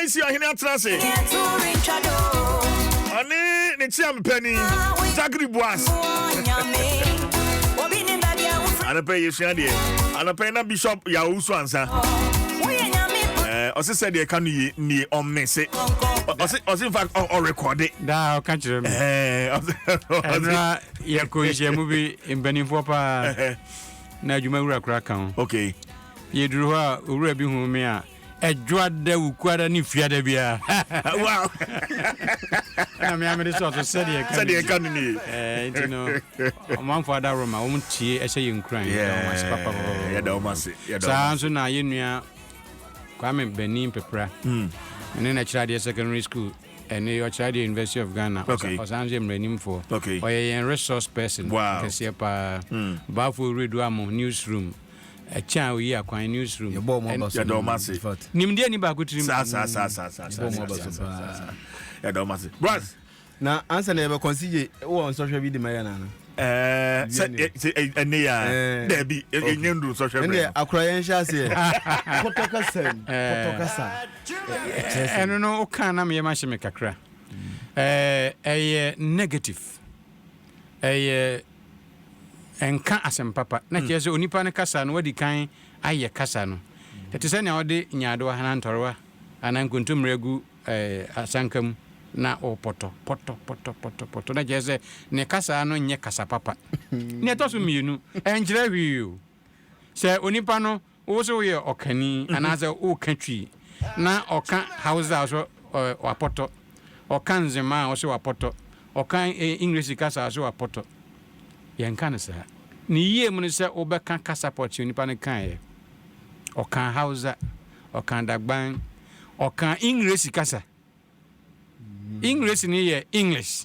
isi Ohene atrase. Ani ne chiam penny. Jagiri Boaz. Anapa yesua de. Anapa na Bishop ya usu ansa. Osi Sɛdeɛ kano ni omnese. Osi in fact on record it. Da o ka kire me. Ana ya ko ije mu bi mbanimfo pa na adwuma wura kra kan. Okay. Ye duru ho a owura bi hu me a edwada ukuada ni fiada bia. Wow. Na me amede so to Sɛdeɛ kano ni. You know, omanfo ada roma wo mtie ehye ye nkran. Papa. Ya da o mase. Sa so na ye nua Kwame Benin Pepra. And then I tried the secondary school and you tried the University of Ghana. Okay. I was answering for. Okay. Or a resource person. Wow. Bafu Reduamo newsroom. A chan we are quite newsroom. Your bomb was a domasi. Nimdia ni baku to him. Ya domasi. Bros. Now answer never consider on social media Mayana. Debbie, you social media. A crying chassis. Potokasa. I don't know, can I make a crack? A negative. A and can't asem papa. Not just only Panacasa, what the kind I Casano. It is any other Yado Hanantora, and I'm going to regu a sankum. Na o poto na jeze ne kasa no nye kasa papa ne to so mienu enjira wi se onipa no wo so ye okani anaze o katwi na oka hausa so wapoto oka nzema o so wapoto oka english kasa so wapoto yen kan sa ni ye mu se obeka kasa poti onipa ne kan ye oka hausa oka dagban oka english kasa English ni ye English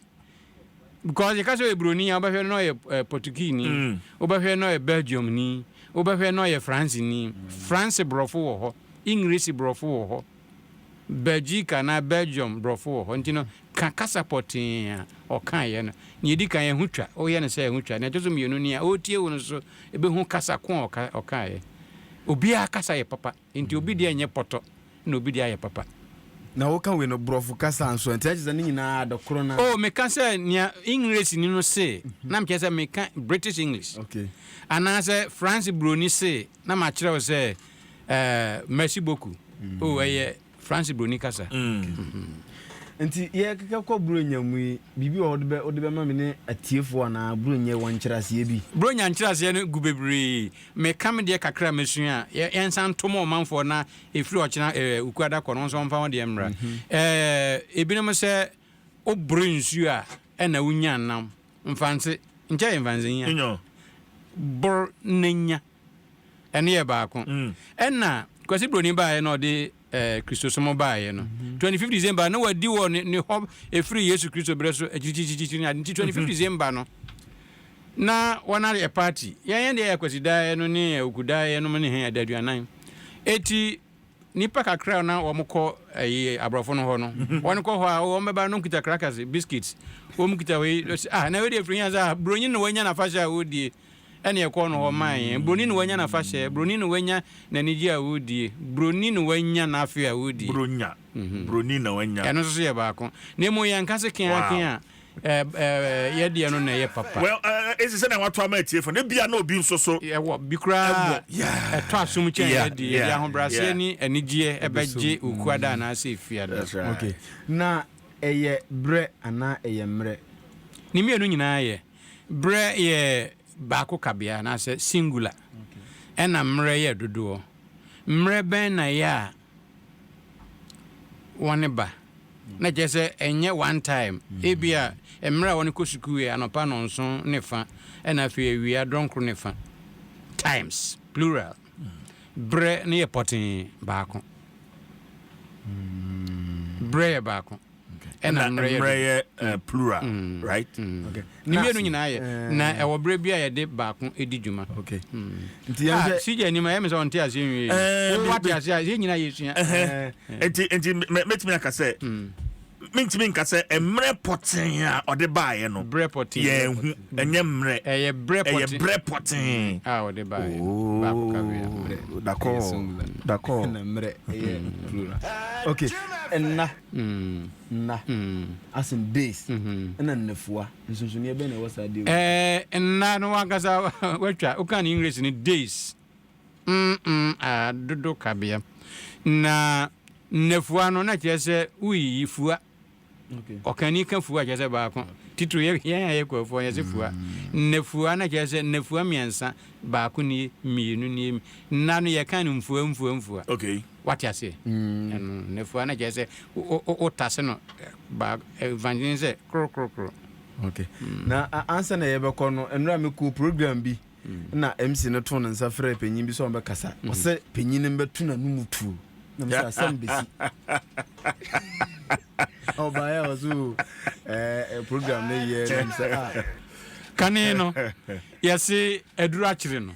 because you can't say Bruni obahwe no ye Portuguese ni obahwe no ye Belgium ni obahwe no ye France ni France brofo wo ho English brofo wo ho Belgica na Belgium brofo wo ho ntino ka kasapotin o kan ye no ni edi kan ye hutwa o ye ne say hutwa na tozo mienu ni a o tie wo no so ebe hu kasa ko o kan ye obi a kasa ye papa nti obi de enye poto na obi de aye papa. Now, what can we no brofu kasa and so and touch the nina the corona? Oh, me can say near English, you know, say, Nam Kesa me British English. Okay. And I say, France Bruni say, Namachra say, merci beaucoup. Oh, France Bruni Kasa. Nti ye kaka bronya mu bibi o de be ma me ne atiefo na bronya wan kyerase bi bronya nkyerase no gubebre me kam de kakra mesua ye ensan tomo manfo na efiri o kyena ukuada kono so mfa de emra ebinom se o brunsu a na wunya nam mfanse nche mfanse nya nyo bor nenya ene ye baako na kwasi broni ba ye no de Christosomo bae no 25 December no wadi wo ne ho efiri Yesu Christo breso echichichichi na 25 December no na wana a party yan de yakwasida no ne okuda no ne he adaduanan eti nipa kakra na wo mko abrofo no ho no won ko ho a wo meba no kita crackers biscuits wo mkita we na we de efiri yan za bronyi no wanya na fasha wo die ene ekọ no ho man broni no wanya na fashe broni no wanya na niji a wodie broni no wanya na afi a wodie bronya broni na wanya eno so ye baako na mo yan kase ken a ye de no na ye papa well ese se na wato ama etiefo na bia na obi nso so ye wo bikra eto asum chen ye de ye ahobrase ni anigye ebeje ukuada na ase fiada okay na eye bre ana eye mre ni mi enu nyina ye bre ye baako kabia na se singular ena mre ye dodo mre ben na ya one ba na jese enye one time ebia mre woni ko suku e anopa no nso ne fa ena fe wi adronkro ne fa times plural bre ne ye potin baako bre baako and plural right okay ni mienu nyina ye na e wo bre bia ye de baako edi djuma okay nti ya sije ni ma ye me so ntia ase nwi what ya ase ye nyina ye sua enti metimi aka se mentimi nka se emre potin a ode baaye no bre potin ye hu enye mre ye bre potin ah ode baaye baako kabia d'accord na mre ye plural okay na as in days and nefua nso ne be na was ade na no wagasa watwa uka in English ni days dodo kabia na nefua no na kyese uyi fua okani kan fua kyese ba ko titru ye ko fua ye se fua nefua na kyese nefua miensa ba ko ni mienu ni na no ye kan mfua okay what you say nefua na kyese o tase no ba evangelist kro okay na answer na ye be ko no enra me ku program bi na MC no to no nsa frɛ panyin bi so on be kasa o se panyin no betu na no mutu na me sa sam besi o ba ya ozu program na ye nsa kane no yesi eduru akire no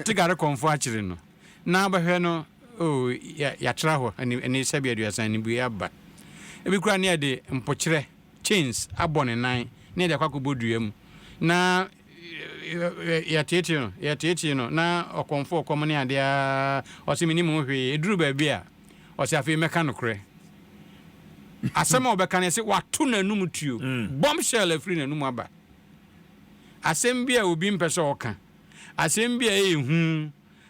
tigare konfo akire no na bahwe no o ya tra ho ani sabi aduasa ni bu ya ba ebi kura ne de mpokyere chains abone nan ne de kwakoboduam na ya tete no na okonfo okomne ade a osimini mu hwe eduru ba bia osi afi meka no kre asema obeka ne se watu nanum tuo bombshell afri nanum aba asem bia obi mpese oka asem bia ehu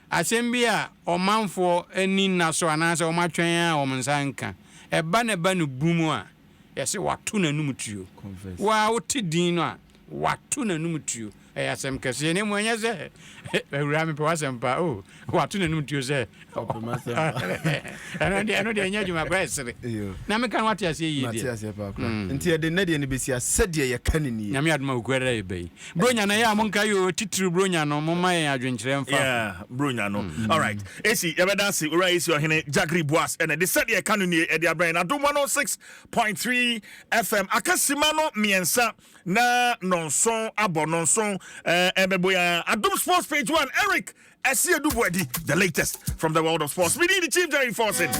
asem bia omanfo ani naso anase omatwen a omnsanka eba ne ba no bumu a yese watu nanum tuo wa otidin no a watu nanum tuo asem kese ne mu anya se ewura me pe wasem pa watu nanum tuo se ano de anya juma kwa esere na me kan wate ase yi de nti e de na de ne besia Sɛdeɛ ye kanini na me aduma okwara e bai bronya na ya monka yo titiri bronya no moma ye adwenkyerɛ mfa bronya no all right esi ye beda se ora esi Ohene Jagiri Boaz and the Sɛdeɛ kanini e de abrɛ na Adom 106.3 FM akasima no miensa na nonson abononson ebeboya Adom Sports page 1 Eric Esiedubuedi, the latest from the world of sports. We need the team to reinforce it.